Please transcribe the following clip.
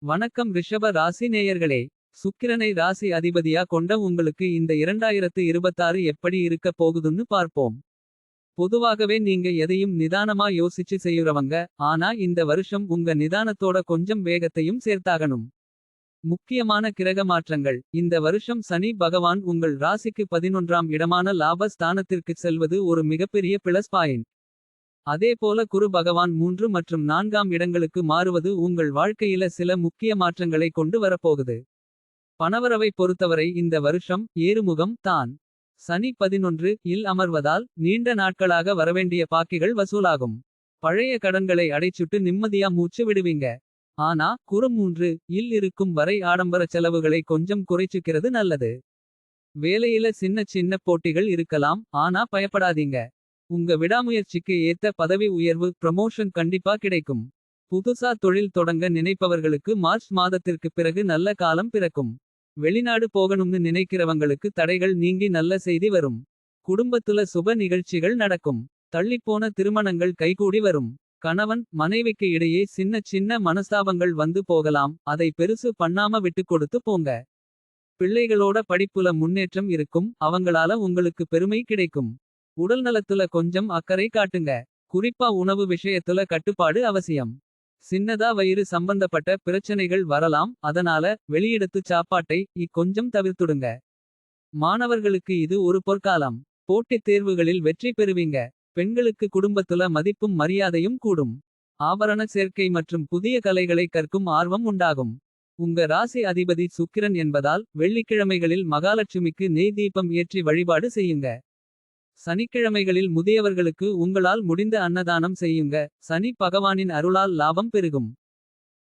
வணக்கம் ரிஷப ராசி நேயர்களே. சுக்கிரனை ராசி அதிபதியா கொண்ட உங்களுக்கு இந்த 2026 எப்படி இருக்க போகுதுன்னு பார்ப்போம். பொதுவாகவே நீங்க எதையும் நிதானமா யோசிச்சு செய்யுறவங்க. ஆனா இந்த வருஷம் உங்க நிதானத்தோட கொஞ்சம் வேகத்தையும் சேர்த்தாகணும். முக்கியமான கிரக மாற்றங்கள் இந்த வருஷம் சனி பகவான் உங்கள் ராசிக்கு 11ஆம் இடமான லாப ஸ்தானத்திற்குச் செல்வது ஒரு மிகப்பெரிய பிளஸ் பாயிண்ட். அதேபோல குரு பகவான் 3 மற்றும் 4ஆம் இடங்களுக்கு மாறுவது உங்கள் வாழ்க்கையில சில முக்கிய மாற்றங்களை கொண்டு வரப்போகுது. பணவரவை பொறுத்தவரை இந்த வருஷம் ஏறுமுகம் தான். சனி 11 இல் அமர்வதால் நீண்ட நாட்களாக வரவேண்டிய பாக்கிகள் வசூலாகும். பழைய கடன்களை அடைச்சுட்டு நிம்மதியா மூச்சு விடுவீங்க. ஆனா குரு 3 இல் இருக்கும் வரை ஆடம்பர செலவுகளை கொஞ்சம் குறைச்சுக்கிறது நல்லது. வேலையில சின்ன சின்ன போட்டிகள் இருக்கலாம். ஆனா பயப்படாதீங்க. உங்க விடாமுயற்சிக்கு ஏத்த பதவி உயர்வு ப்ரமோஷன் கண்டிப்பா கிடைக்கும். புதுசா தொழில் தொடங்க நினைப்பவர்களுக்கு மார்ச் மாதத்திற்கு பிறகு நல்ல காலம் பிறக்கும். வெளிநாடு போகணும்னு நினைக்கிறவங்களுக்கு தடைகள் நீங்கி நல்ல செய்தி வரும். குடும்பத்துல சுப நிகழ்ச்சிகள் நடக்கும். தள்ளிப்போன திருமணங்கள் கைகூடி வரும். கணவன் மனைவிக்கு இடையே சின்ன சின்ன மனஸ்தாபங்கள் வந்து போகலாம். அதை பெருசு பண்ணாம விட்டுக் கொடுத்து போங்க. பிள்ளைகளோட படிப்புல முன்னேற்றம் இருக்கும். அவங்களால உங்களுக்கு பெருமை கிடைக்கும். உடல்நலத்துல கொஞ்சம் அக்கறை காட்டுங்க. குறிப்பா உணவு விஷயத்துல கட்டுப்பாடு அவசியம். சின்னதா வயிறு சம்பந்தப்பட்ட பிரச்சனைகள் வரலாம். அதனால வெளியிடத்து சாப்பாட்டை கொஞ்சம் தவிர்த்துடுங்க. மாணவர்களுக்கு இது ஒரு பொற்காலம். போட்டித் தேர்வுகளில் வெற்றி பெறுவீங்க. பெண்களுக்கு குடும்பத்துல மதிப்பும் மரியாதையும் கூடும். ஆபரண சேர்க்கை மற்றும் புதிய கலைகளை கற்கும் ஆர்வம் உண்டாகும். உங்க ராசி அதிபதி சுக்கிரன் என்பதால் வெள்ளிக்கிழமைகளில் மகாலட்சுமிக்கு நெய் தீபம் ஏற்றி வழிபாடு செய்யுங்க. சனிக்கிழமைகளில் முதியவர்களுக்கு உங்களால் முடிந்த அன்னதானம் செய்யுங்க. சனி பகவானின் அருளால் லாபம் பெருகும்.